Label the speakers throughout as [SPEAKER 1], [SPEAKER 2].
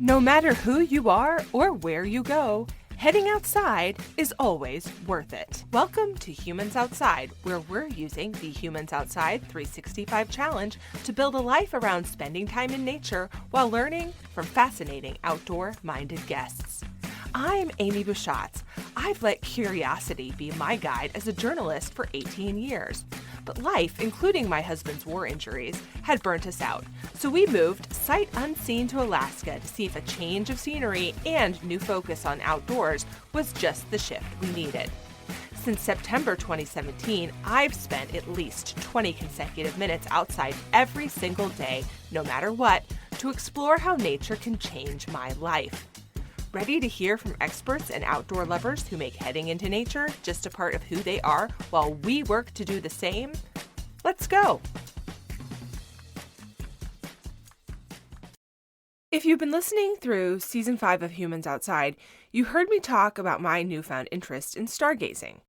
[SPEAKER 1] No matter who you are or where you go, heading outside is always worth it. Welcome to Humans Outside, where we're using the Humans Outside 365 Challenge to build a life around spending time in nature while learning from fascinating outdoor-minded guests. I'm Amy Bouchatz. I've let curiosity be my guide as a journalist for 18 years. But life, including my husband's war injuries, had burnt us out. So we moved sight unseen to Alaska to see if a change of scenery and new focus on outdoors was just the shift we needed. Since September 2017, I've spent at least 20 consecutive minutes outside every single day, no matter what, to explore how nature can change my life. Ready to hear from experts and outdoor lovers who make heading into nature just a part of who they are while we work to do the same? Let's go! If you've been listening through Season 5 of Humans Outside, you heard me talk about my newfound interest in stargazing.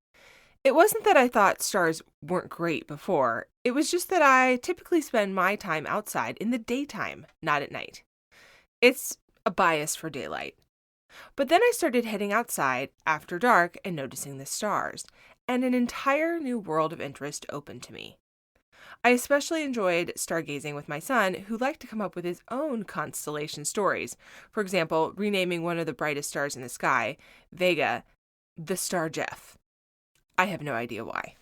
[SPEAKER 1] It wasn't that I thought stars weren't great before, it was just that I typically spend my time outside in the daytime, not at night. It's a bias for daylight. But then I started heading outside after dark and noticing the stars, and an entire new world of interest opened to me. I especially enjoyed stargazing with my son, who liked to come up with his own constellation stories. For example, renaming one of the brightest stars in the sky, Vega, the star Jeff. I have no idea why.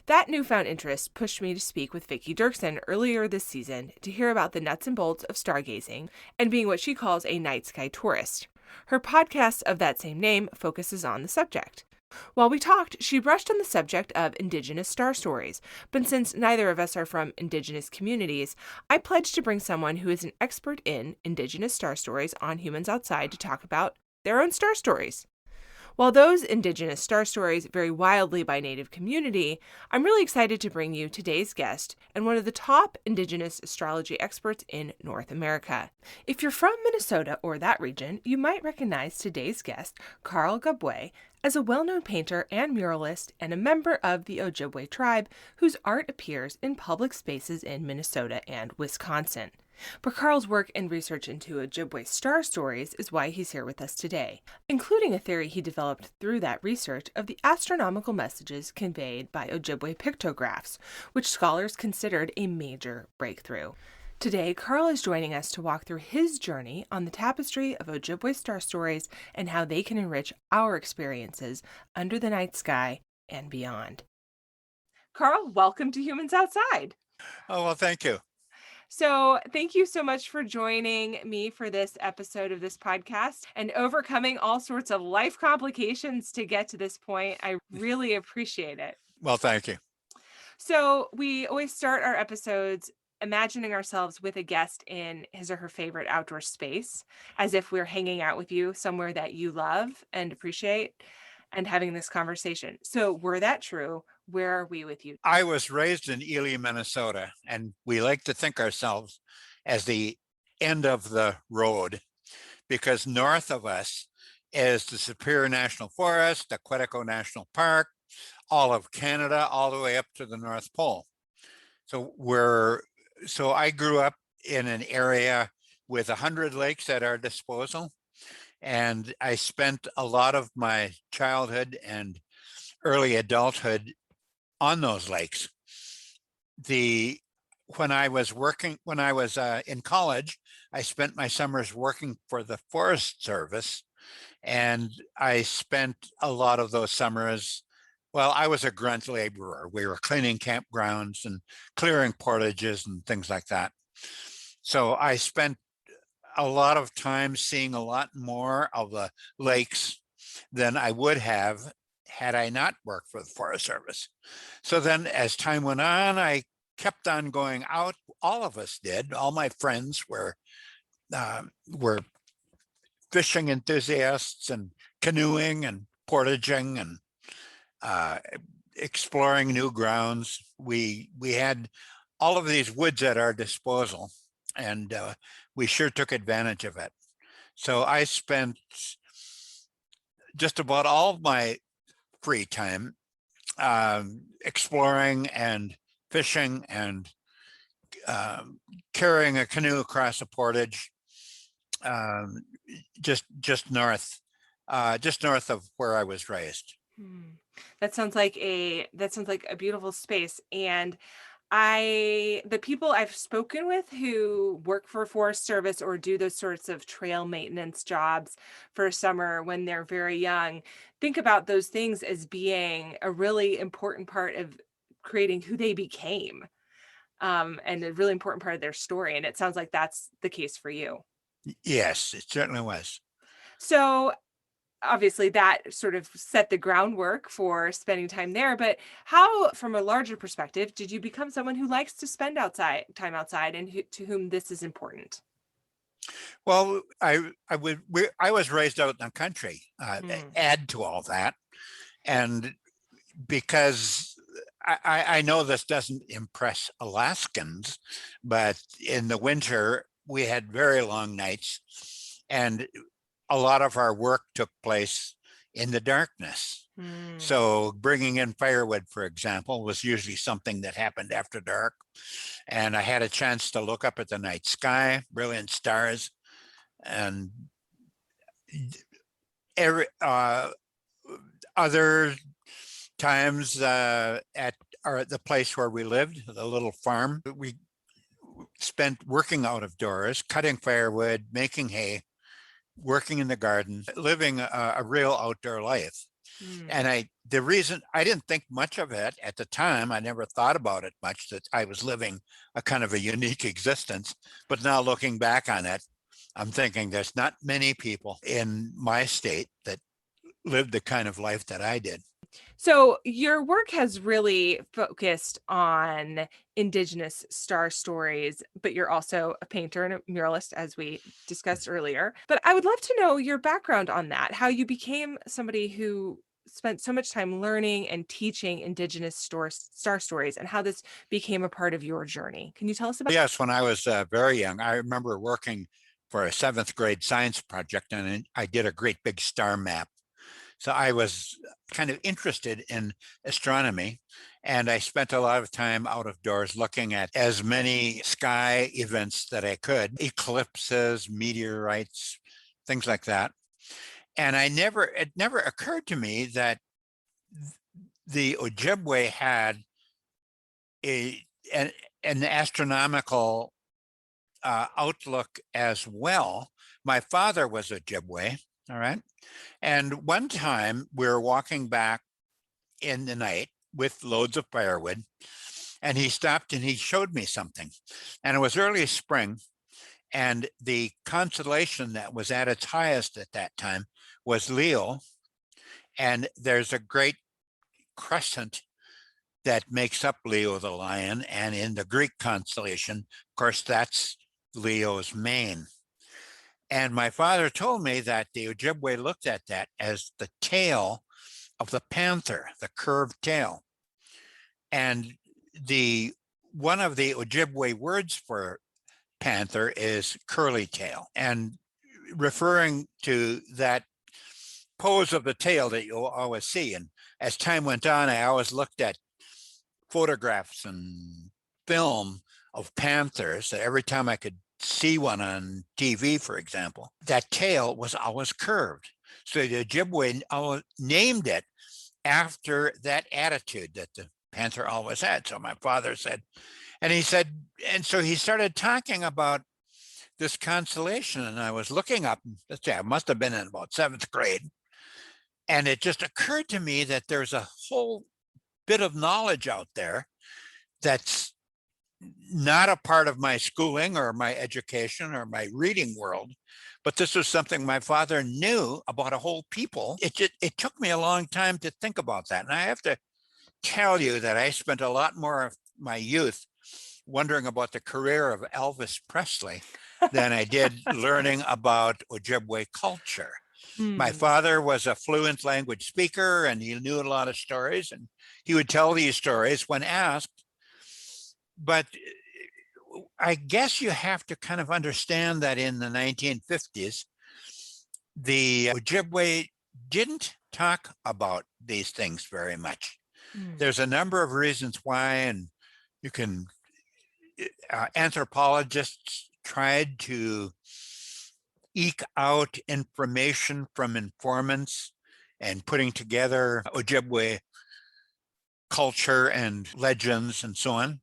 [SPEAKER 1] That newfound interest pushed me to speak with Vicki Dirksen earlier this season to hear about the nuts and bolts of stargazing and being what she calls a night sky tourist. Her podcast of that same name focuses on the subject. While we talked, she brushed on the subject of indigenous star stories, but since neither of us are from indigenous communities, I pledged to bring someone who is an expert in indigenous star stories on Humans Outside to talk about their own star stories. While those indigenous star stories vary wildly by Native community, I'm really excited to bring you today's guest and one of the top indigenous astrology experts in North America. If you're from Minnesota or that region, you might recognize today's guest, Carl Gawboy, as a well-known painter and muralist and a member of the Ojibwe tribe whose art appears in public spaces in Minnesota and Wisconsin. But Carl's work and research into Ojibwe star stories is why he's here with us today, including a theory he developed through that research of the astronomical messages conveyed by Ojibwe pictographs, which scholars considered a major breakthrough. Today, Carl is joining us to walk through his journey on the tapestry of Ojibwe star stories and how they can enrich our experiences under the night sky and beyond. Carl, welcome to Humans Outside.
[SPEAKER 2] Oh, well, thank you.
[SPEAKER 1] So thank you so much for joining me for this episode of this podcast and overcoming all sorts of life complications to get to this point. I really appreciate it.
[SPEAKER 2] Well, thank you.
[SPEAKER 1] So we always start our episodes imagining ourselves with a guest in his or her favorite outdoor space, as if we're hanging out with you somewhere that you love and appreciate and having this conversation. So were that true? Where are we with you?
[SPEAKER 2] I was raised in Ely, Minnesota, and we like to think ourselves as the end of the road because north of us is the Superior National Forest, the Quetico National Park, all of Canada, all the way up to the North Pole. So I grew up in an area with 100 lakes at our disposal, and I spent a lot of my childhood and early adulthood on those lakes. When I was in college, I spent my summers working for the Forest Service, and I spent a lot of those summers. Well, I was a grunt laborer. We were cleaning campgrounds and clearing portages and things like that. So I spent a lot of time seeing a lot more of the lakes than I would have had I not worked for the Forest Service. So then as time went on, I kept on going out. All of us did. All my friends were fishing enthusiasts and canoeing and portaging and exploring new grounds. We had all of these woods at our disposal, and we sure took advantage of it. So I spent just about all of my free time exploring and fishing and carrying a canoe across a portage um, just north of where I was raised.
[SPEAKER 1] Hmm. That sounds like a beautiful space. And the people I've spoken with who work for Forest Service or do those sorts of trail maintenance jobs for summer when they're very young, think about those things as being a really important part of creating who they became, and a really important part of their story. And it sounds like that's the case for you.
[SPEAKER 2] Yes, it certainly was.
[SPEAKER 1] So obviously that sort of set the groundwork for spending time there, but how, from a larger perspective, did you become someone who likes to spend time outside, and to whom this is important?
[SPEAKER 2] Well, I was raised out in the country.
[SPEAKER 1] Mm.
[SPEAKER 2] Add to all that, and because I know this doesn't impress Alaskans, but in the winter we had very long nights, and a lot of our work took place in the darkness.
[SPEAKER 1] Mm.
[SPEAKER 2] So bringing in firewood, for example, was usually something that happened after dark. And I had a chance to look up at the night sky, brilliant stars, and every other times at the place where we lived, the little farm, we spent working out of doors, cutting firewood, making hay, working in the garden, living a real outdoor life.
[SPEAKER 1] Mm.
[SPEAKER 2] And the reason I didn't think much of it at the time, I never thought about it much, that I was living a kind of a unique existence. But now looking back on it, I'm thinking there's not many people in my state that lived the kind of life that I did.
[SPEAKER 1] So your work has really focused on indigenous star stories, but you're also a painter and a muralist, as we discussed earlier. But I would love to know your background on that, how you became somebody who spent so much time learning and teaching indigenous star stories, and how this became a part of your journey. Can you tell us about?
[SPEAKER 2] Yes, when I was very young, I remember working for a seventh grade science project, and I did a great big star map. So I was kind of interested in astronomy, and I spent a lot of time out of doors looking at as many sky events that I could, eclipses, meteorites, things like that. And it never occurred to me that the Ojibwe had a an, an astronomical outlook as well. My father was Ojibwe, all right. And one time we were walking back in the night with loads of firewood, and he stopped and he showed me something. And it was early spring, and the constellation that was at its highest at that time was Leo. And there's a great crescent that makes up Leo the lion. And in the Greek constellation, of course, that's Leo's mane. And my father told me that the Ojibwe looked at that as the tail of the panther, the curved tail. And the one of the Ojibwe words for panther is curly tail. And referring to that pose of the tail that you'll always see. And as time went on, I always looked at photographs and film of panthers. That every time I could see one on TV, for example, that tail was always curved. So the Ojibwe named it after that attitude that the panther always had. So my father said, and so he started talking about this constellation, and I was looking up, let's say I must have been in about seventh grade. And it just occurred to me that there's a whole bit of knowledge out there that's not a part of my schooling or my education or my reading world, but this was something my father knew about a whole people. It took me a long time to think about that. And I have to tell you that I spent a lot more of my youth wondering about the career of Elvis Presley than I did learning about Ojibwe culture. My
[SPEAKER 1] Hmm.
[SPEAKER 2] father was a fluent language speaker, and he knew a lot of stories, and he would tell these stories when asked. But I guess you have to kind of understand that in the 1950s, the Ojibwe didn't talk about these things very much.
[SPEAKER 1] Hmm.
[SPEAKER 2] There's a number of reasons why, and you can, anthropologists tried to eke out information from informants and putting together Ojibwe culture and legends and so on.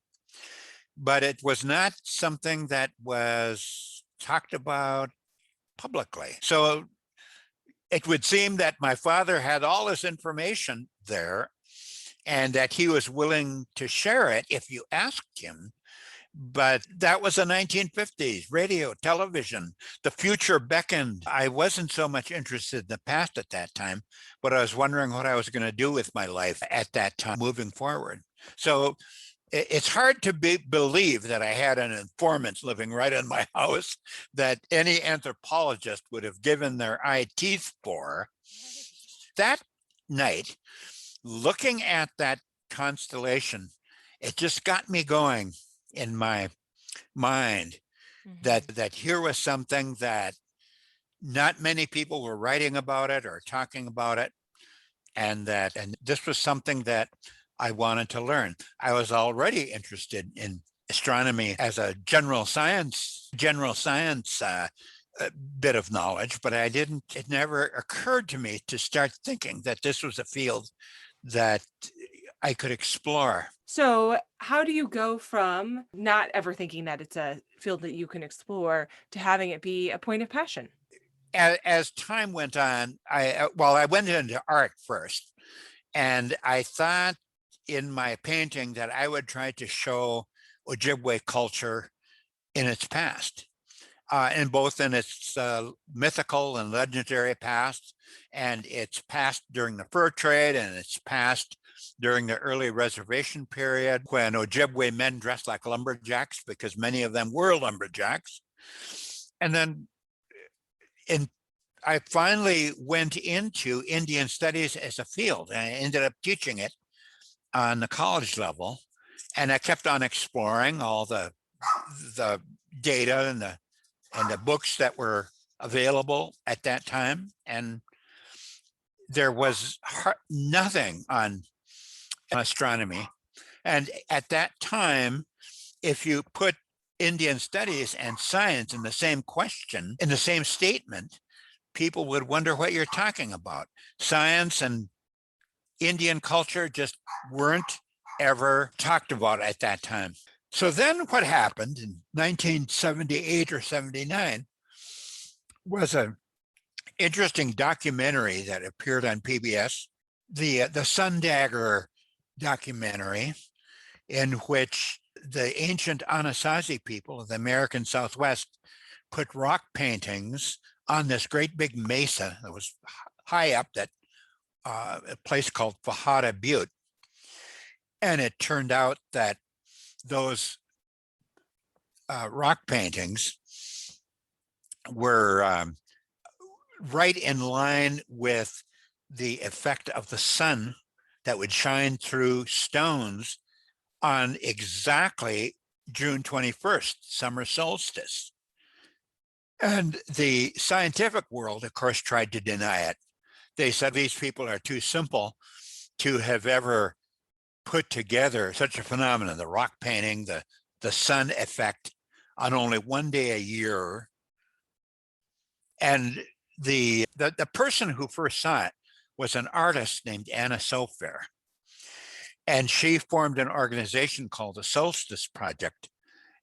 [SPEAKER 2] But it was not something that was talked about publicly. So it would seem that my father had all this information there and that he was willing to share it if you asked him. But that was the 1950s, radio, television, the future beckoned. I wasn't so much interested in the past at that time, but I was wondering what I was going to do with my life at that time moving forward. So it's hard to believe that I had an informant living right in my house that any anthropologist would have given their eye teeth for. That night, looking at that constellation, it just got me going in my mind that here was something that not many people were writing about it or talking about it, and this was something that I wanted to learn. I was already interested in astronomy as a general science bit of knowledge, but it never occurred to me to start thinking that this was a field that I could explore.
[SPEAKER 1] So how do you go from not ever thinking that it's a field that you can explore to having it be a point of passion?
[SPEAKER 2] As time went on, I went into art first, and I thought in my painting that I would try to show Ojibwe culture in its past, and both in its mythical and legendary past, and its past during the fur trade, and its past during the early reservation period when Ojibwe men dressed like lumberjacks because many of them were lumberjacks. And then I finally went into Indian studies as a field, and I ended up teaching it on the college level. And I kept on exploring all the data and the books that were available at that time. And there was nothing on astronomy. And at that time, if you put Indian studies and science in the same question, in the same statement, people would wonder what you're talking about. Science and Indian culture just weren't ever talked about at that time. So then what happened in 1978 or 79 was an interesting documentary that appeared on PBS, the Sun Dagger documentary, in which the ancient Anasazi people of the American Southwest put rock paintings on this great big mesa that was high up, that a place called Fajada Butte. And it turned out that those rock paintings were right in line with the effect of the sun that would shine through stones on exactly June 21st, summer solstice. And the scientific world, of course, tried to deny it. They said these people are too simple to have ever put together such a phenomenon, the rock painting, the sun effect on only one day a year. And the person who first saw it was an artist named Anna Sofer. And she formed an organization called the Solstice Project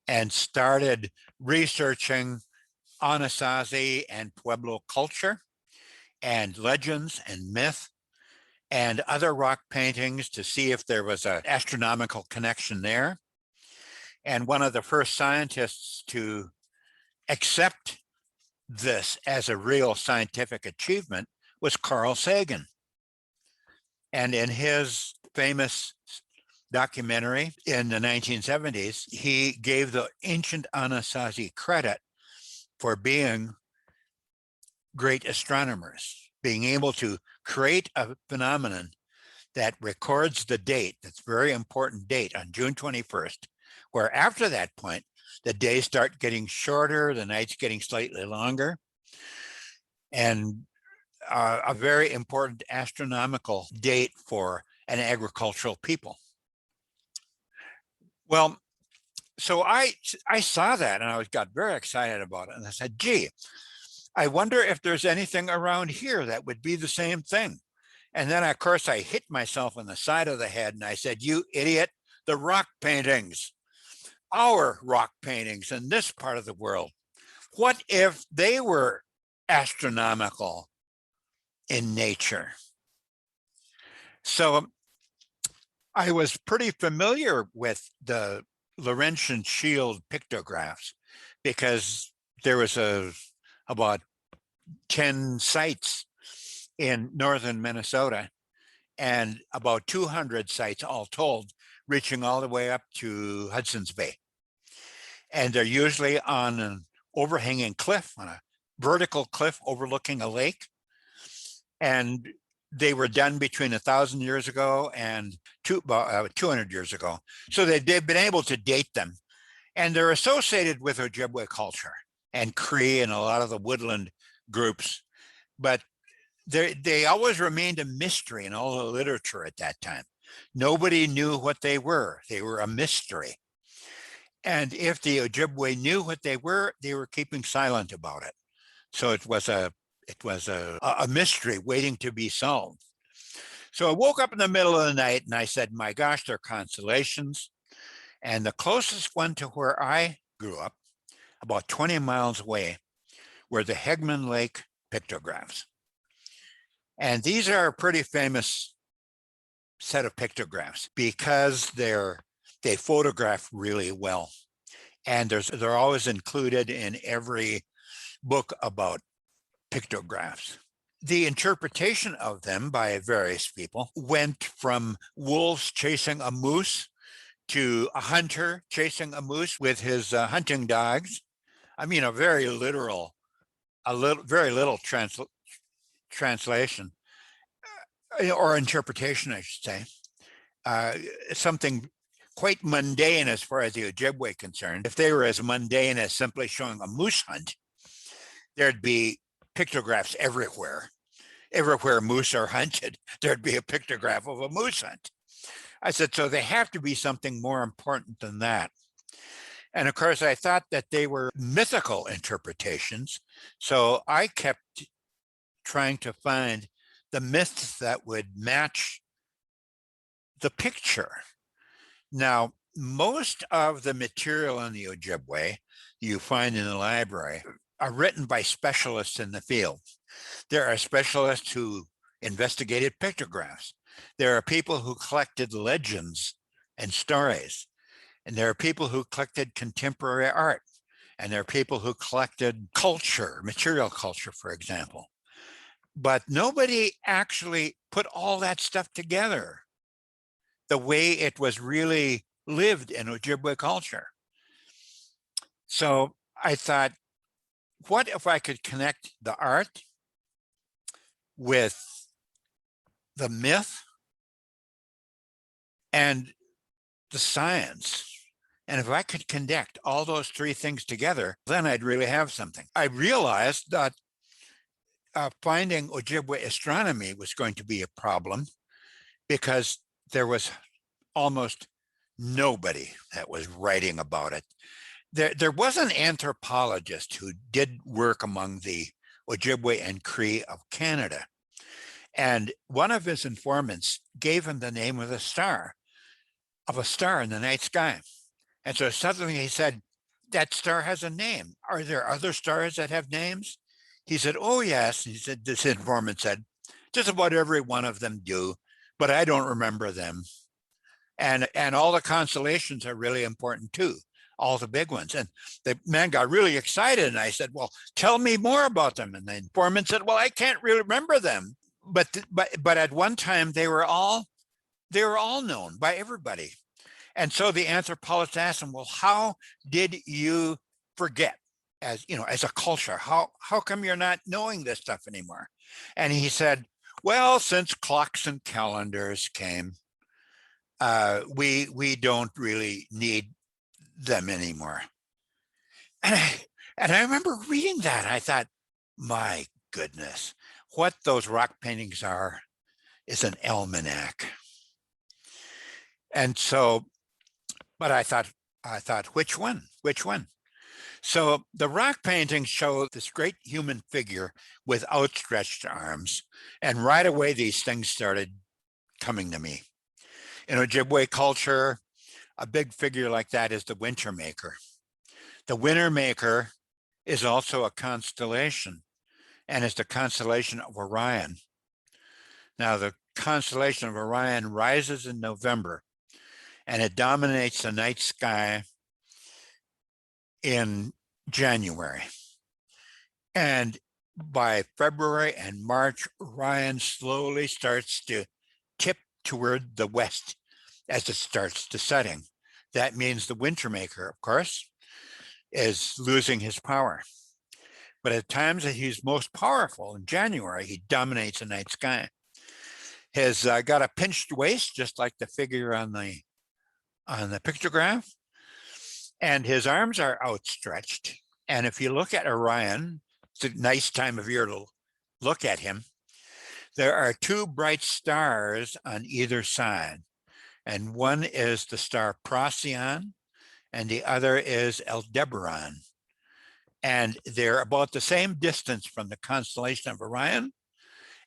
[SPEAKER 2] and started researching Anasazi and Pueblo culture and legends and myth and other rock paintings to see if there was an astronomical connection there. And one of the first scientists to accept this as a real scientific achievement was Carl Sagan. And in his famous documentary in the 1970s, he gave the ancient Anasazi credit for being great astronomers, being able to create a phenomenon that records the date, that's a very important date on June 21st, where after that point, the days start getting shorter, the nights getting slightly longer, and a very important astronomical date for an agricultural people. Well, so I saw that and I got very excited about it. And I said, gee, I wonder if there's anything around here that would be the same thing. And then, of course, I hit myself on the side of the head and I said, you idiot, the rock paintings, our rock paintings in this part of the world. What if they were astronomical in nature? So I was pretty familiar with the Laurentian Shield pictographs because there was about 10 sites in northern Minnesota and about 200 sites all told, reaching all the way up to Hudson's Bay. And they're usually on an overhanging cliff, on a vertical cliff overlooking a lake. And they were done between 1,000 years ago and 200 years ago. So they've been able to date them. And they're associated with Ojibwe culture and Cree and a lot of the woodland groups. But they always remained a mystery in all the literature at that time. Nobody knew what they were. They were a mystery. And if the Ojibwe knew what they were keeping silent about it. So it was a mystery waiting to be solved. So I woke up in the middle of the night and I said, my gosh, they're constellations. And the closest one to where I grew up, about 20 miles away, were the Hegman Lake pictographs. And these are a pretty famous set of pictographs because they photograph really well. And they're always included in every book about pictographs. The interpretation of them by various people went from wolves chasing a moose to a hunter chasing a moose with his hunting dogs. I mean, very little translation or interpretation, I should say. Something quite mundane as far as the Ojibwe concerned. If they were as mundane as simply showing a moose hunt, there'd be pictographs everywhere. Everywhere moose are hunted, there'd be a pictograph of a moose hunt. I said, so they have to be something more important than that. And of course, I thought that they were mythical interpretations. So I kept trying to find the myths that would match the picture. Now, most of the material in the Ojibwe you find in the library are written by specialists in the field. There are specialists who investigated pictographs. There are people who collected legends and stories. And there are people who collected contemporary art. And there are people who collected culture, material culture, for example. But nobody actually put all that stuff together the way it was really lived in Ojibwe culture. So I thought, what if I could connect the art with the myth and the science? And if I could connect all those three things together, then I'd really have something. I realized that finding Ojibwe astronomy was going to be a problem because there was almost nobody that was writing about it. There was an anthropologist who did work among the Ojibwe and Cree of Canada. And one of his informants gave him the name of a star in the night sky. And so suddenly he said, that star has a name. Are there other stars that have names? He said, oh, yes. He said, this informant said, just about every one of them do, but I don't remember them. And all the constellations are really important too, all the big ones. And the man got really excited. And I said, well, tell me more about them. And the informant said, well, I can't really remember them. But at one time they were all known by everybody. And so the anthropologist asked him, well, how did you forget as a culture? How come you're not knowing this stuff anymore? And he said, well, since clocks and calendars came, we don't really need them anymore. And I remember reading that. I thought, my goodness, what those rock paintings are is an almanac. And so, but I thought, which one? So the rock paintings show this great human figure with outstretched arms. And right away, these things started coming to me. In Ojibwe culture, a big figure like that is the winter maker. The winter maker is also a constellation, and it's the constellation of Orion. Now, the constellation of Orion rises in November, and it dominates the night sky in January. And by February and March, Orion slowly starts to tip toward the west as it starts to setting. That means the winter maker, of course, is losing his power. But at times that he's most powerful in January, he dominates the night sky. He's got a pinched waist, just like the figure on the pictograph, and his arms are outstretched. And if you look at Orion, it's a nice time of year to look at him. There are two bright stars on either side, and one is the star Procyon, and the other is Aldebaran. And they're about the same distance from the constellation of Orion.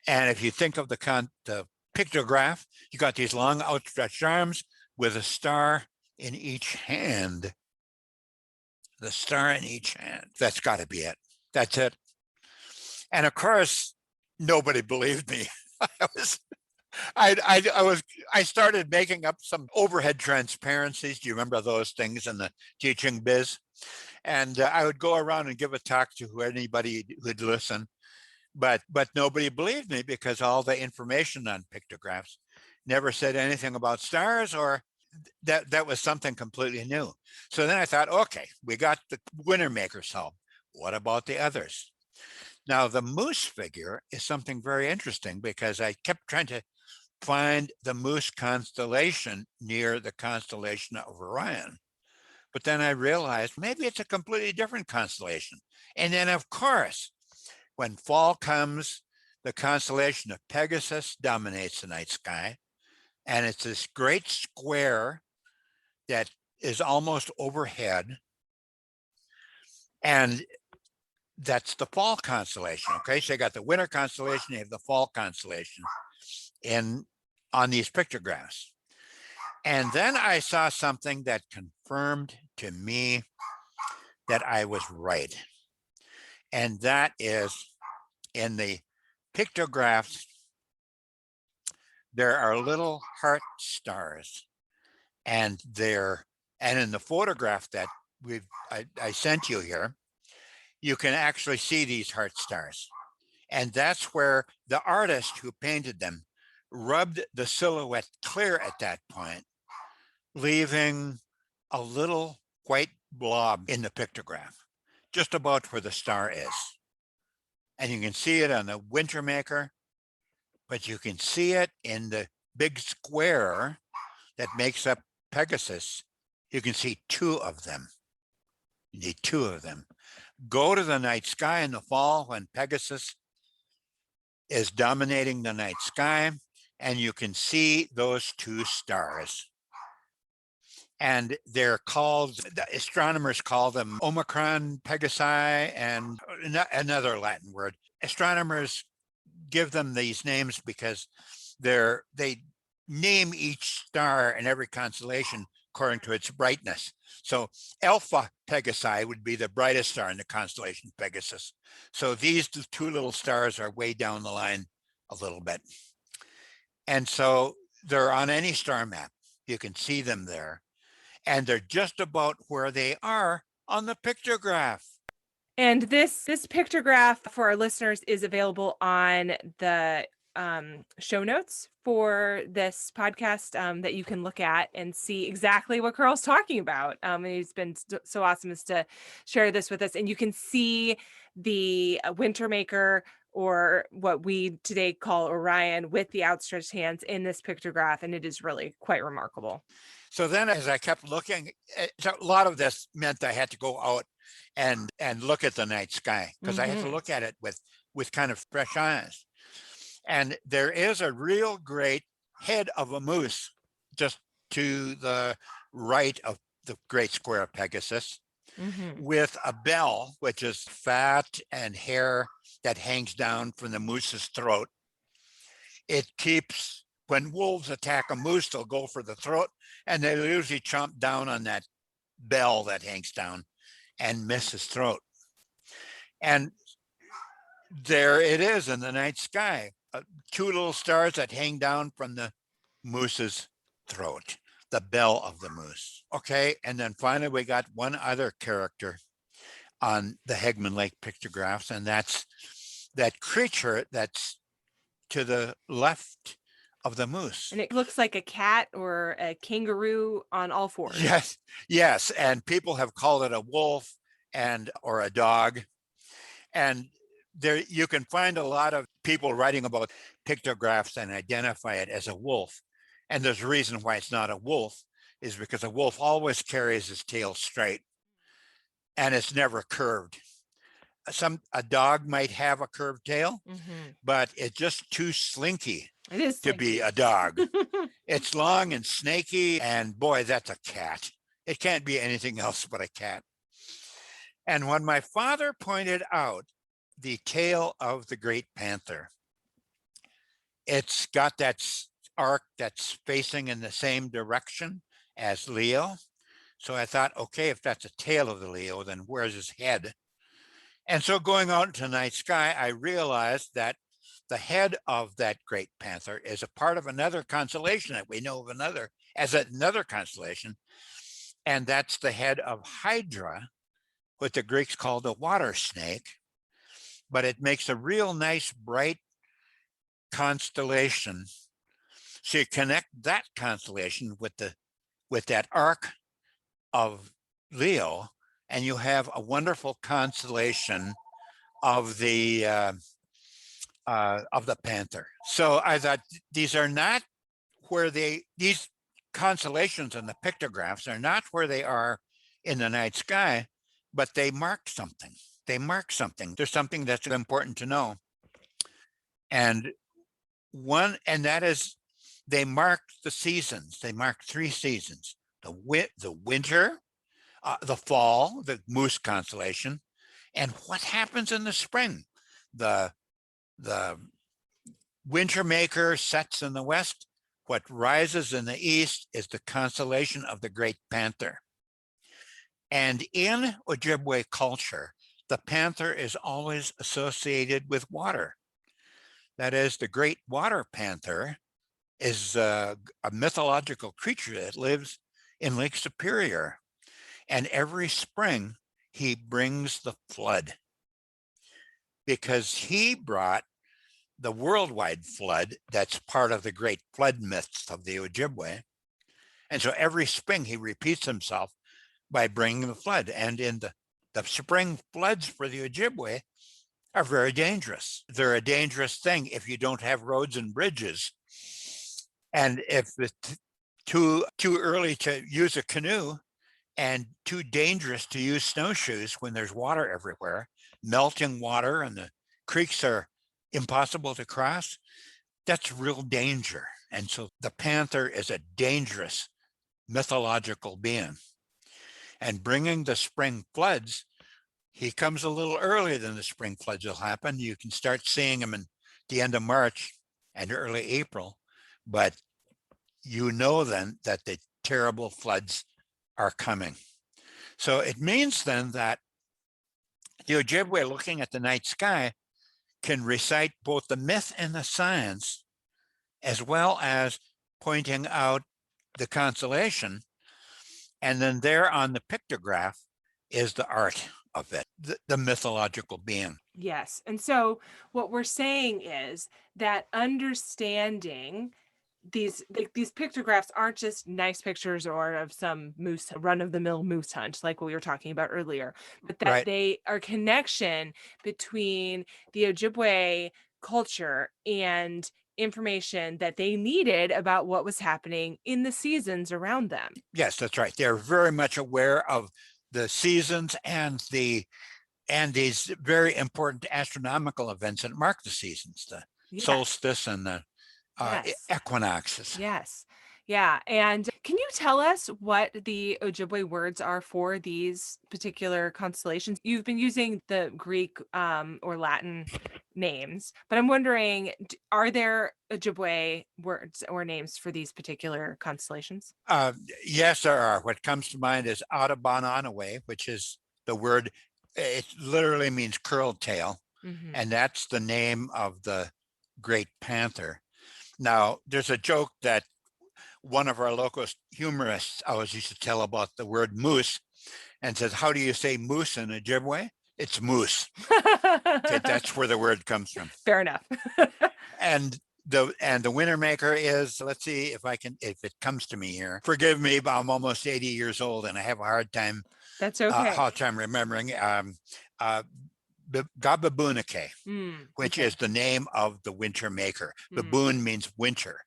[SPEAKER 2] And if you think of the pictograph, you got these long outstretched arms with a star in each hand. The star in each hand. That's got to be it. That's it. And of course, nobody believed me. I started making up some overhead transparencies. Do you remember those things in the teaching biz? And I would go around and give a talk to anybody who'd listen, but nobody believed me because all the information on pictographs never said anything about stars, or that was something completely new. So then I thought, okay, we got the winter maker solved. What about the others? Now, the moose figure is something very interesting because I kept trying to find the moose constellation near the constellation of Orion. But then I realized maybe it's a completely different constellation. And then, of course, when fall comes, the constellation of Pegasus dominates the night sky. And it's this great square that is almost overhead. And that's the fall constellation. Okay, so you got the winter constellation, you have the fall constellation on these pictographs. And then I saw something that confirmed to me that I was right. And that is in the pictographs, there are little heart stars. And in the photograph that I sent you here, you can actually see these heart stars. And that's where the artist who painted them rubbed the silhouette clear at that point, leaving a little white blob in the pictograph, just about where the star is. And you can see it on the winter maker, but you can see it in the big square that makes up Pegasus. You can see two of them. You need two of them. Go to the night sky in the fall when Pegasus is dominating the night sky, and you can see those two stars. And they're called, the astronomers call them Omicron Pegasi, and another Latin word. Astronomers give them these names because they name each star in every constellation according to its brightness. So Alpha Pegasi would be the brightest star in the constellation Pegasus. So these two little stars are way down the line a little bit. And so they're on any star map. You can see them there. And they're just about where they are on the pictograph.
[SPEAKER 1] And this pictograph for our listeners is available on the show notes for this podcast that you can look at and see exactly what Carl's talking about. And he's been so awesome as to share this with us. And you can see the winter maker, or what we today call Orion, with the outstretched hands in this pictograph. And it is really quite remarkable.
[SPEAKER 2] So then as I kept looking, a lot of this meant I had to go out and look at the night sky, because I had to look at it with kind of fresh eyes. And there is a real great head of a moose just to the right of the great square of Pegasus. with a bell, which is fat and hair that hangs down from the moose's throat. It keeps, when wolves attack a moose, they'll go for the throat, and they usually chomp down on that bell that hangs down and miss his throat. And there it is in the night sky, two little stars that hang down from the moose's throat, the bell of the moose. Okay, and then finally we got one other character on the Hegman Lake pictographs, and that's that creature that's to the left of the moose.
[SPEAKER 1] And it looks like a cat or a kangaroo on all fours.
[SPEAKER 2] Yes, yes, and people have called it a wolf and or a dog. And there you can find a lot of people writing about pictographs and identify it as a wolf. And there's a reason why it's not a wolf, is because a wolf always carries his tail straight and it's never curved. A dog might have a curved tail, but it's just too slinky to be a dog. It's long and snaky, and boy, that's a cat. It can't be anything else but a cat. And when my father pointed out the tail of the great panther, it's got that arc that's facing in the same direction as Leo. So I thought, okay, if that's the tail of the Leo, then where's his head? And so going out into the night sky, I realized that the head of that great panther is a part of another constellation that we know of another constellation. And that's the head of Hydra, what the Greeks called a water snake. But it makes a real nice, bright constellation. So you connect that constellation with that arc of Leo, and you have a wonderful constellation of the Panther. So I thought these constellations and the pictographs are not where they are in the night sky, but they mark something. There's something that's important to know. And that is, they mark the seasons. They mark 3 seasons: the winter, the fall, the moose constellation, and what happens in the spring. The winter maker sets in the west. What rises in the east is the constellation of the great panther. And in Ojibwe culture, the panther is always associated with water. That is, the great water panther is a mythological creature that lives in Lake Superior. And every spring, he brings the flood, because he brought the worldwide flood that's part of the great flood myths of the Ojibwe. And so every spring, he repeats himself by bringing the flood. And in the spring floods for the Ojibwe are very dangerous. They're a dangerous thing if you don't have roads and bridges. And if it's too early to use a canoe and too dangerous to use snowshoes when there's water everywhere, melting water, and the creeks are impossible to cross, that's real danger. And so the panther is a dangerous mythological being. And bringing the spring floods, he comes a little earlier than the spring floods will happen. You can start seeing him in the end of March and early April, but you know then that the terrible floods are coming. So it means then that the Ojibwe, looking at the night sky, can recite both the myth and the science, as well as pointing out the constellation. And then there on the pictograph is the art of it, the mythological being.
[SPEAKER 1] Yes. And so what we're saying is that understanding these pictographs aren't just nice pictures or of some moose, run-of-the-mill moose hunt like we were talking about earlier, but that they are connection between the Ojibwe culture and information that they needed about what was happening in the seasons around them.
[SPEAKER 2] Yes, that's right. They're very much aware of the seasons and these very important astronomical events that mark the seasons, the solstice and the equinoxes.
[SPEAKER 1] Yes. Yeah. And can you tell us what the Ojibwe words are for these particular constellations? You've been using the Greek or Latin names, but I'm wondering, are there Ojibwe words or names for these particular constellations?
[SPEAKER 2] Uh, yes, there are. What comes to mind is Audubon, which is the word, it literally means curled tail,
[SPEAKER 1] Hmm.
[SPEAKER 2] and that's the name of the great panther. Now, there's a joke that one of our local humorists always used to tell about the word moose and says, how do you say moose in Ojibwe? It's moose. Okay, that's where the word comes from.
[SPEAKER 1] Fair enough.
[SPEAKER 2] And the winter maker is, let's see if it comes to me here. Forgive me, but I'm almost 80 years old and I have a hard time
[SPEAKER 1] That's okay.
[SPEAKER 2] remembering. Gababunake, which
[SPEAKER 1] Okay.
[SPEAKER 2] is the name of the winter maker. Baboon means winter,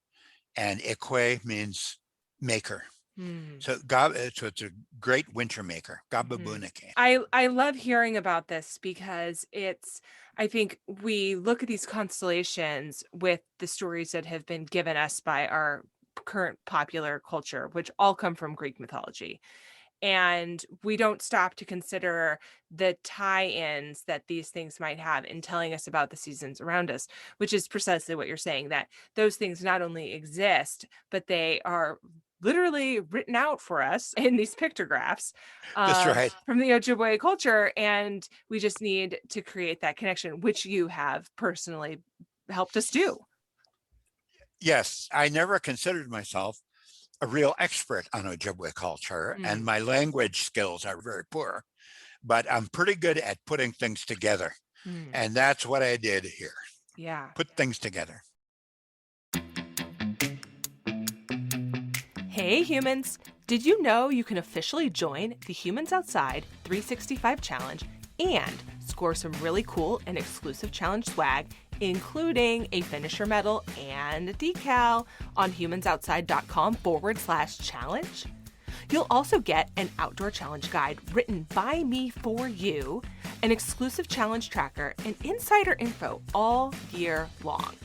[SPEAKER 2] and Ikwe means maker.
[SPEAKER 1] Mm.
[SPEAKER 2] So it's a great winter maker, Gababunake.
[SPEAKER 1] I love hearing about this because I think we look at these constellations with the stories that have been given us by our current popular culture, which all come from Greek mythology. And we don't stop to consider the tie-ins that these things might have in telling us about the seasons around us, which is precisely what you're saying, that those things not only exist, but they are literally written out for us in these pictographs
[SPEAKER 2] That's right.
[SPEAKER 1] from the Ojibwe culture. And we just need to create that connection, which you have personally helped us do.
[SPEAKER 2] Yes, I never considered myself a real expert on Ojibwe culture, and
[SPEAKER 1] Mm,
[SPEAKER 2] my language skills are very poor, but I'm pretty good at putting things together.
[SPEAKER 1] mm,
[SPEAKER 2] And that's what I did here.
[SPEAKER 1] yeah.
[SPEAKER 2] Put things together.
[SPEAKER 1] Hey humans! Did you know you can officially join the Humans Outside 365 Challenge and score some really cool and exclusive challenge swag, including a finisher medal and a decal on humansoutside.com/challenge? You'll also get an outdoor challenge guide written by me for you, an exclusive challenge tracker, and insider info all year long.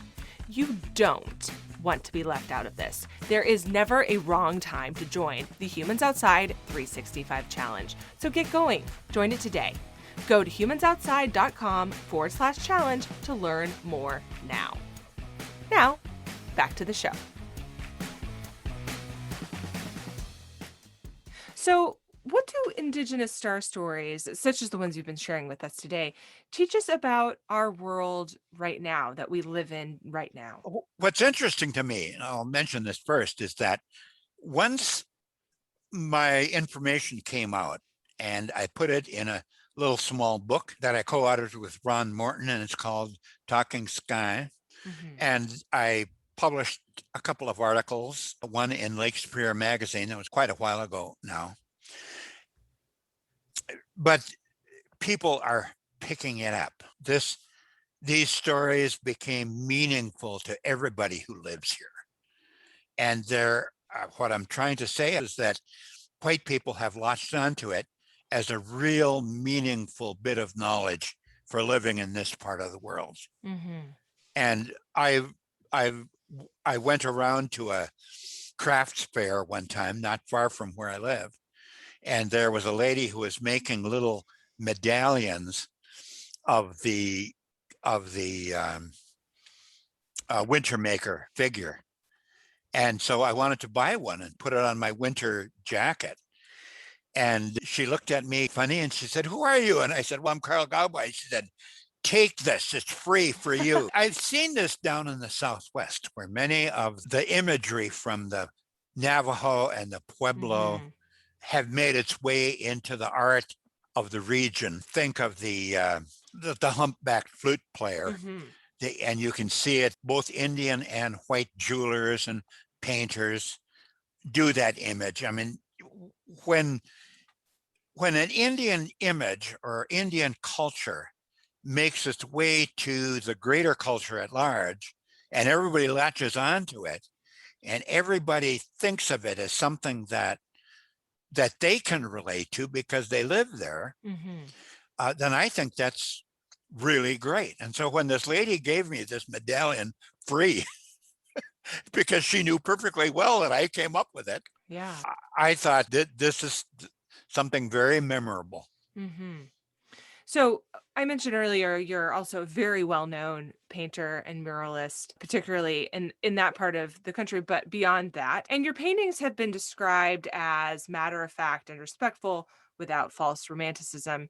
[SPEAKER 1] You don't want to be left out of this. There is never a wrong time to join the Humans Outside 365 Challenge. So get going. Join it today. Go to humansoutside.com/challenge to learn more now. Now, back to the show. So, what do indigenous star stories, such as the ones you've been sharing with us today, teach us about our world right now that we live in right now?
[SPEAKER 2] What's interesting to me, and I'll mention this first, is that once my information came out and I put it in a little small book that I co-authored with Ron Morton, and it's called Talking Sky.
[SPEAKER 1] Mm-hmm.
[SPEAKER 2] And I published a couple of articles, one in Lake Superior magazine. That was quite a while ago now. But people are picking it up. These stories became meaningful to everybody who lives here. And what I'm trying to say is that white people have latched onto it as a real meaningful bit of knowledge for living in this part of the world.
[SPEAKER 1] Mm-hmm.
[SPEAKER 2] And I went around to a crafts fair one time, not far from where I live, and there was a lady who was making little medallions of the winter maker figure. And so I wanted to buy one and put it on my winter jacket. And she looked at me funny and she said, "Who are you?" And I said, "Well, I'm Carl Gawboy." She said, "Take this, it's free for you." I've seen this down in the Southwest where many of the imagery from the Navajo and the Pueblo
[SPEAKER 1] Mm-hmm.
[SPEAKER 2] have made its way into the art of the region. Think of the humpbacked flute player,
[SPEAKER 1] Mm-hmm.
[SPEAKER 2] and you can see it. Both Indian and white jewelers and painters do that image. I mean, when an Indian image or Indian culture makes its way to the greater culture at large, and everybody latches onto it, and everybody thinks of it as something that they can relate to because they live there,
[SPEAKER 1] Mm-hmm.
[SPEAKER 2] then I think that's really great. And so when this lady gave me this medallion free, because she knew perfectly well that I came up with it.
[SPEAKER 1] Yeah.
[SPEAKER 2] I thought that this is something very memorable.
[SPEAKER 1] Mm-hmm. So I mentioned earlier, you're also a very well-known painter and muralist, particularly in that part of the country, but beyond that. And your paintings have been described as matter of fact and respectful without false romanticism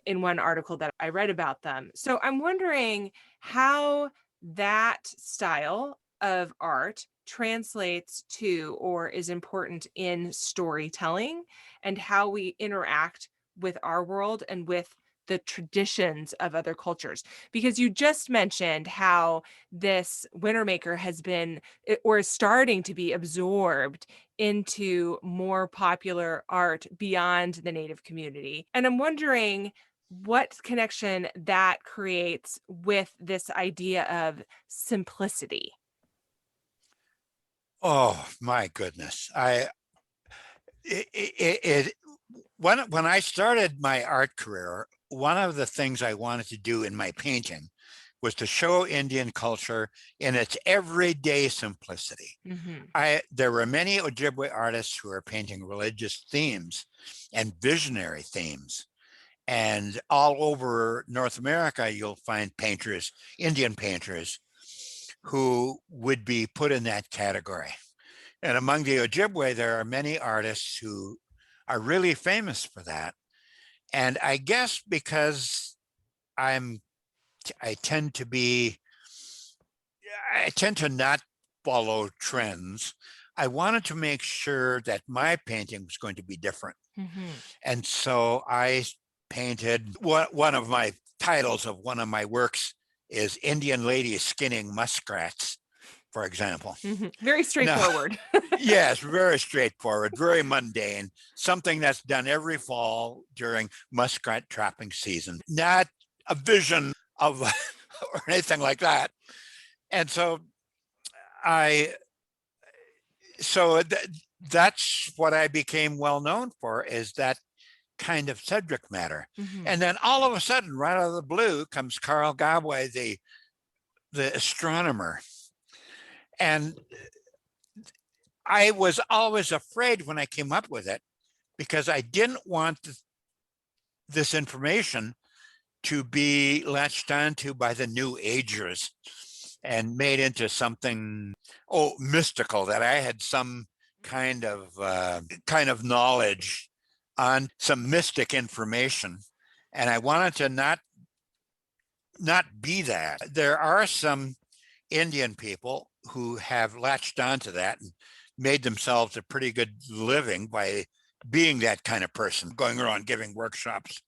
[SPEAKER 1] in one article that I read about them. So I'm wondering how that style of art translates to or is important in storytelling and how we interact with our world and with the traditions of other cultures. Because you just mentioned how this Wintermaker has been or is starting to be absorbed into more popular art beyond the Native community. And I'm wondering what connection that creates with this idea of simplicity.
[SPEAKER 2] Oh my goodness. It when I started my art career, one of the things I wanted to do in my painting was to show Indian culture in its everyday simplicity.
[SPEAKER 1] Hmm.
[SPEAKER 2] There were many Ojibwe artists who are painting religious themes and visionary themes. And all over North America, you'll find painters, Indian painters, who would be put in that category. And among the Ojibwe, there are many artists who are really famous for that. And I guess because I'm, I tend to be, I tend to not follow trends. I wanted to make sure that my painting was going to be different.
[SPEAKER 1] Hmm.
[SPEAKER 2] And so I painted one of my titles of one of my works is Indian Lady Skinning Muskrats, for example.
[SPEAKER 1] Hmm. Very
[SPEAKER 2] Now,
[SPEAKER 1] straightforward.
[SPEAKER 2] yes, very straightforward, very mundane, something that's done every fall during muskrat trapping season, not a vision of or anything like that. And so I, so that's what I became well known for is that kind of subject matter.
[SPEAKER 1] Hmm.
[SPEAKER 2] And then all of a sudden, right out of the blue, comes Carl Gawboy, the astronomer. And I was always afraid when I came up with it because I didn't want this information to be latched onto by the New Agers and made into something mystical, that I had some kind of knowledge on some mystic information, and I wanted to not be that. There are some Indian people who have latched onto that and made themselves a pretty good living by being that kind of person, going around giving workshops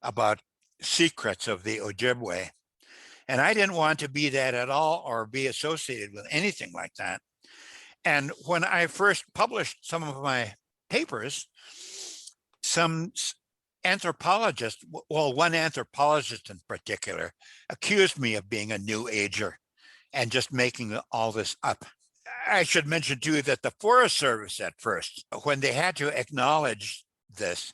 [SPEAKER 2] about secrets of the Ojibwe. And I didn't want to be that at all or be associated with anything like that. And when I first published some of my papers, some anthropologists, well, one anthropologist in particular, accused me of being a New Ager and just making all this up. I should mention too that the Forest Service at first, when they had to acknowledge this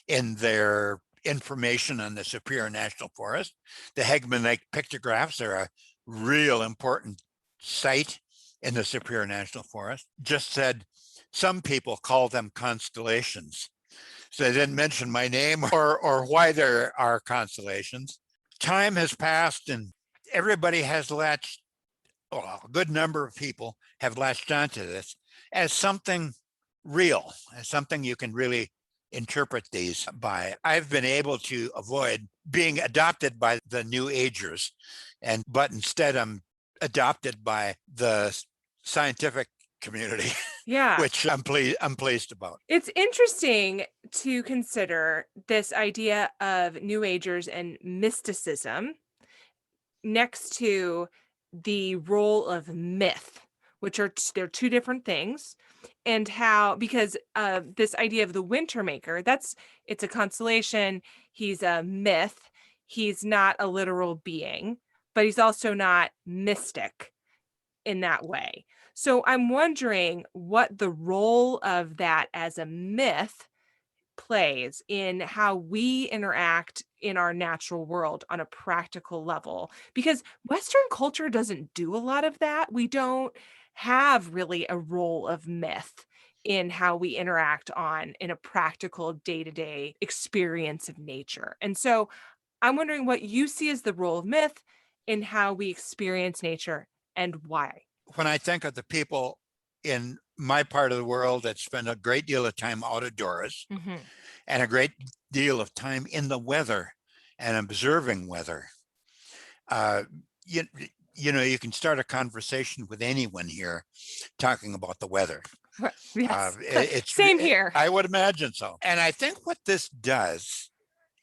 [SPEAKER 2] in their information on the Superior National Forest, the Hegman Lake Pictographs are a real important site in the Superior National Forest, just said some people call them constellations. So they didn't mention my name or why there are constellations. Time has passed and everybody has latched, well, a good number of people have latched onto this as something real, as something you can really interpret these by. I've been able to avoid being adopted by the New Agers, but instead I'm adopted by the scientific community,
[SPEAKER 1] Yeah.
[SPEAKER 2] which I'm pleased about.
[SPEAKER 1] It's interesting to consider this idea of New Agers and mysticism next to the role of myth, which are they're two different things, and how because this idea of the Wintermaker, it's a constellation. He's a myth. He's not a literal being, but he's also not mystic in that way. So I'm wondering what the role of that as a myth plays in how we interact in our natural world on a practical level, because Western culture doesn't do a lot of that. We don't have really a role of myth in how we interact in a practical day-to-day experience of nature. And so I'm wondering what you see as the role of myth in how we experience nature and why.
[SPEAKER 2] When I think of the people in my part of the world that spend a great deal of time outdoors
[SPEAKER 1] Mhm.
[SPEAKER 2] and a great deal of time in the weather and observing weather, uh, you, you can start a conversation with anyone here talking about the weather.
[SPEAKER 1] Right. Yes.
[SPEAKER 2] It's,
[SPEAKER 1] Same here.
[SPEAKER 2] I would imagine so. And I think what this does,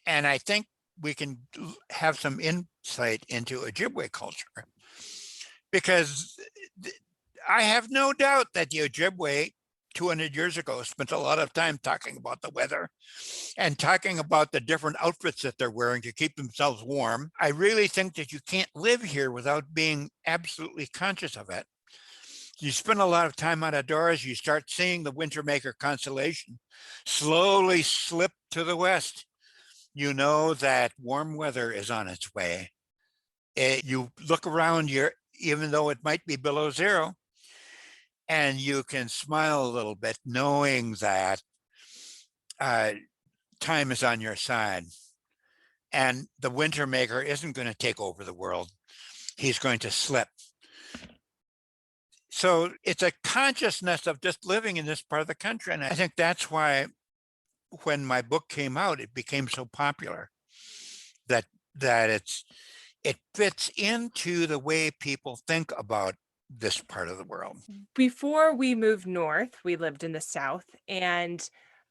[SPEAKER 2] and I think we can have some insight into Ojibwe culture, because I have no doubt that the Ojibwe 200 years ago spent a lot of time talking about the weather and talking about the different outfits that they're wearing to keep themselves warm. I really think that you can't live here without being absolutely conscious of it. You spend a lot of time outdoors, you start seeing the winter maker constellation slowly slip to the west. You know that warm weather is on its way. You look around you, even though it might be below zero, and you can smile a little bit knowing that uh, time is on your side. And the winter maker isn't going to take over the world. He's going to slip. So it's a consciousness of just living in this part of the country. And I think that's why when my book came out, it became so popular, that it fits into the way people think about this part of the world.
[SPEAKER 1] Before we moved north, we lived in the South, and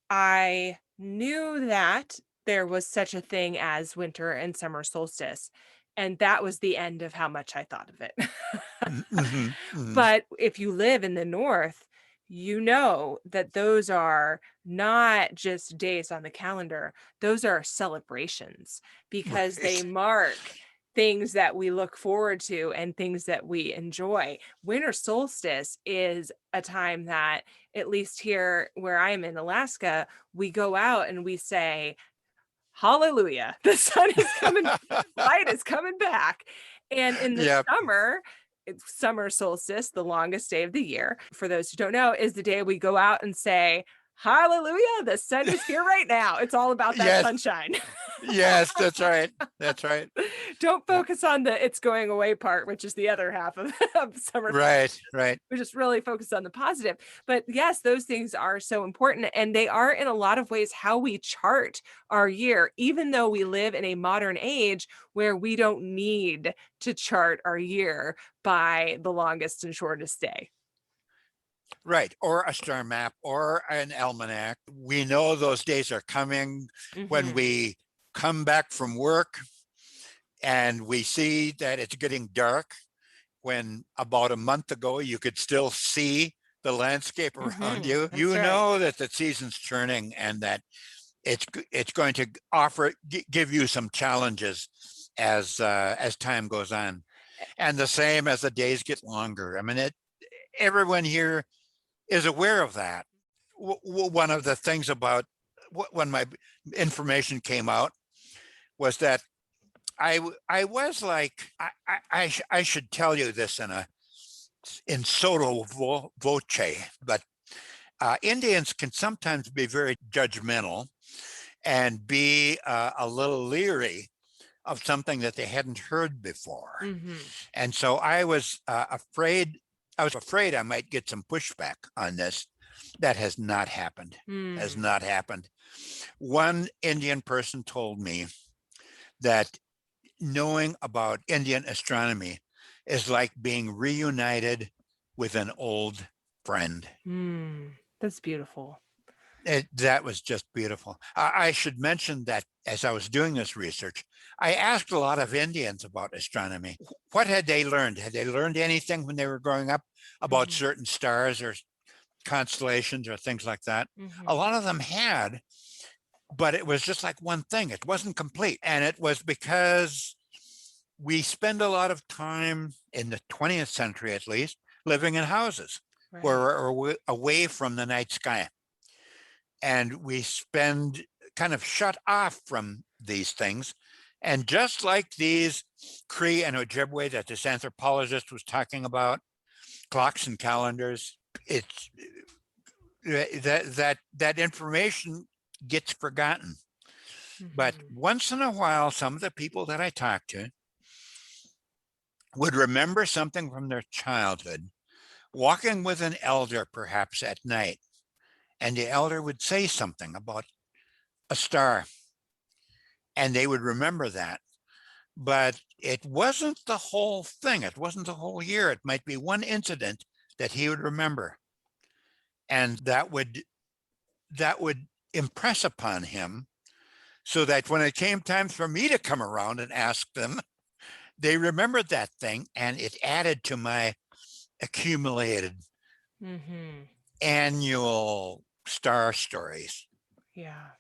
[SPEAKER 1] I knew that there was such a thing as winter and summer solstice. And that was the end of how much I thought of it.
[SPEAKER 2] Mm-hmm, mm-hmm.
[SPEAKER 1] But if you live in the North, you know that those are not just days on the calendar, those are celebrations because they
[SPEAKER 2] Right.
[SPEAKER 1] mark things that we look forward to and things that we enjoy. Winter solstice is a time that, at least here where I'm in Alaska, we go out and we say, hallelujah, the sun is coming, light is coming back. And in the
[SPEAKER 2] Yep.
[SPEAKER 1] summer, it's summer solstice, the longest day of the year, for those who don't know, is the day we go out and say, hallelujah, the sun is here right now. It's all about that
[SPEAKER 2] Yes.
[SPEAKER 1] sunshine.
[SPEAKER 2] Yes, that's right. That's right.
[SPEAKER 1] Don't
[SPEAKER 2] Yep.
[SPEAKER 1] focus on the it's going away part, which is the other half of summer.
[SPEAKER 2] Right. Right.
[SPEAKER 1] We just really focus on the positive. But yes, those things are so important. And they are, in a lot of ways, how we chart our year, even though we live in a modern age where we don't need to chart our year by the longest and shortest day.
[SPEAKER 2] Right. Or a star map or an almanac. We know those days are coming when
[SPEAKER 1] Mhm.
[SPEAKER 2] we come back from work and we see that it's getting dark, when about a month ago you could still see the landscape around
[SPEAKER 1] Mhm.
[SPEAKER 2] you.
[SPEAKER 1] That's
[SPEAKER 2] You
[SPEAKER 1] right.
[SPEAKER 2] know that the season's turning and that it's going to give you some challenges as time goes on, and the same as the days get longer. I mean, everyone here is aware of that. One of the things about when my information came out was that I was like, I should tell you this in sotto voce, but Indians can sometimes be very judgmental and be a little leery of something that they hadn't heard before.
[SPEAKER 1] Mhm.
[SPEAKER 2] And so I was afraid. I was afraid I might get some pushback on this. That has not happened. Has
[SPEAKER 1] Mm.
[SPEAKER 2] not happened. One Indian person told me that knowing about Indian astronomy is like being reunited with an old friend.
[SPEAKER 1] Mm. That's beautiful.
[SPEAKER 2] That was just beautiful. I should mention that as I was doing this research, I asked a lot of Indians about astronomy. What had they learned? Had they learned anything when they were growing up about
[SPEAKER 1] Mhm.
[SPEAKER 2] certain stars or constellations or things like that? A
[SPEAKER 1] Mhm.
[SPEAKER 2] lot of them had, but it was just like one thing. It wasn't complete. And it was because we spend a lot of time in the 20th century, at least, living in houses where
[SPEAKER 1] Right.
[SPEAKER 2] we're away from the night sky. And we spend kind of shut off from these things. And just like these Cree and Ojibwe that this anthropologist was talking about, clocks and calendars. It's that information gets forgotten. But once in a while, some of the people that I talk to would remember something from their childhood, walking with an elder perhaps at night, and the elder would say something about a star, and they would remember that. But it wasn't the whole thing. It wasn't the whole year. It might be one incident that he would remember. And that would impress upon him, so that when it came time for me to come around and ask them, they remembered that thing, and it added to my accumulated annual star stories.
[SPEAKER 1] Yeah.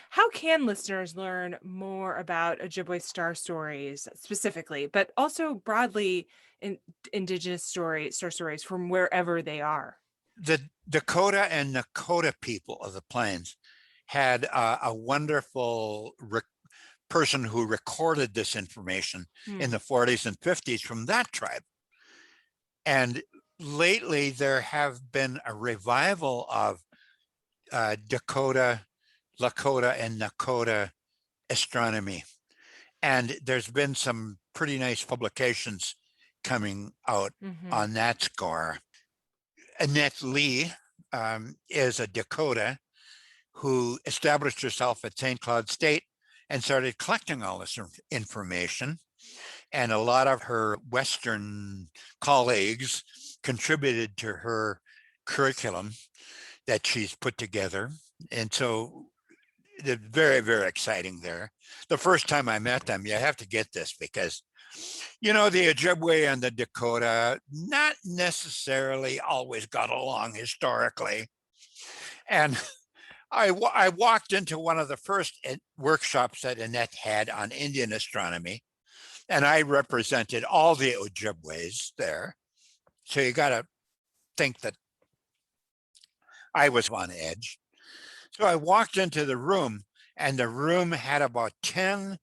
[SPEAKER 1] How can listeners learn more about Ojibwe star stories specifically, but also broadly indigenous star stories from wherever they are?
[SPEAKER 2] The Dakota and Nakota people of the plains had a wonderful person who recorded this information in the 40s and 50s from that tribe. And lately, there have been a revival of Dakota, Lakota, and Nakota astronomy. And there's been some pretty nice publications coming out on that score. Annette Lee is a Dakota who established herself at St. Cloud State and started collecting all this information. And a lot of her Western colleagues contributed to her curriculum that she's put together. And so it's very, very exciting there. The first time I met them, you have to get this, because, the Ojibwe and the Dakota not necessarily always got along historically. And I walked into one of the first workshops that Annette had on Indian astronomy, and I represented all the Ojibwes there. So you got to think that I was on edge. So I walked into the room, and the room had about 10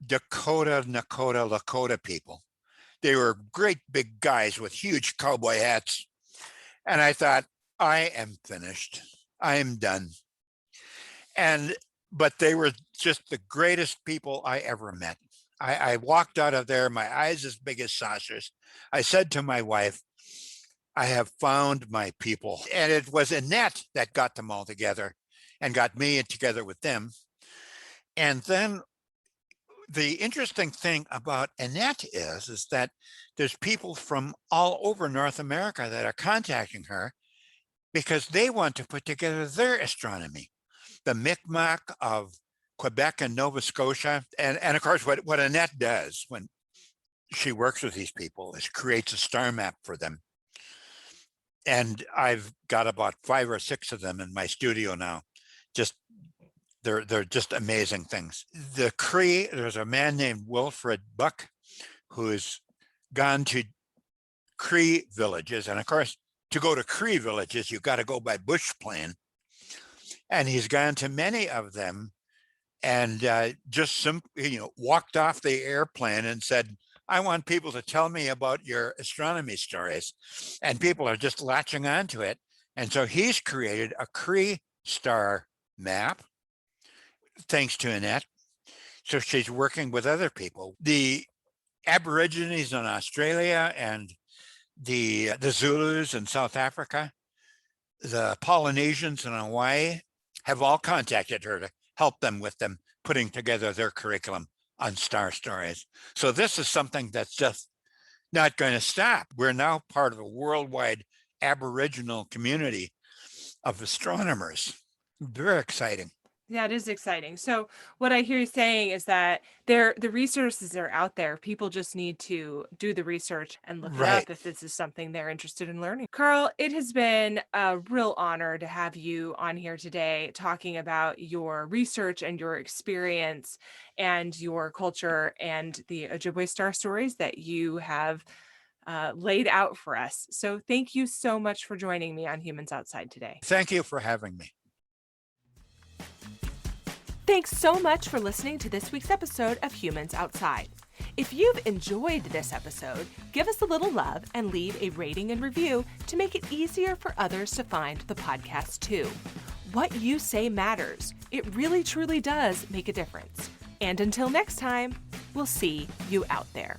[SPEAKER 2] Dakota, Nakota, Lakota people. They were great big guys with huge cowboy hats. And I thought, I am finished. I am done. But they were just the greatest people I ever met. I walked out of there, my eyes as big as saucers. I said to my wife, I have found my people. And it was Annette that got them all together and got me together with them. And then the interesting thing about Annette is that there's people from all over North America that are contacting her because they want to put together their astronomy. The Mi'kmaq of Quebec and Nova Scotia. And of course, what Annette does when she works with these people is creates a star map for them. And I've got about 5 or 6 of them in my studio now. They're just amazing things. The Cree, there's a man named Wilfred Buck who's gone to Cree villages. And of course, to go to Cree villages, you've got to go by bush plane. And he's gone to many of them and walked off the airplane and said, I want people to tell me about your astronomy stories. And people are just latching onto it. And so he's created a Cree star map, thanks to Annette. So she's working with other people. The Aborigines in Australia and the Zulus in South Africa, the Polynesians in Hawaii have all contacted her to help them with them putting together their curriculum on star stories. So this is something that's just not going to stop. We're now part of a worldwide Aboriginal community of astronomers. Very exciting.
[SPEAKER 1] Yeah, it is exciting. So what I hear you saying is that the resources are out there. People just need to do the research and look it up if this is something they're interested in learning. Carl, it has been a real honor to have you on here today talking about your research and your experience and your culture and the Ojibwe star stories that you have laid out for us. So thank you so much for joining me on Humans Outside today.
[SPEAKER 2] Thank you for having me.
[SPEAKER 1] Thanks so much for listening to this week's episode of Humans Outside. If you've enjoyed this episode, give us a little love and leave a rating and review to make it easier for others to find the podcast too. What you say matters. It really truly does make a difference. And until next time, we'll see you out there.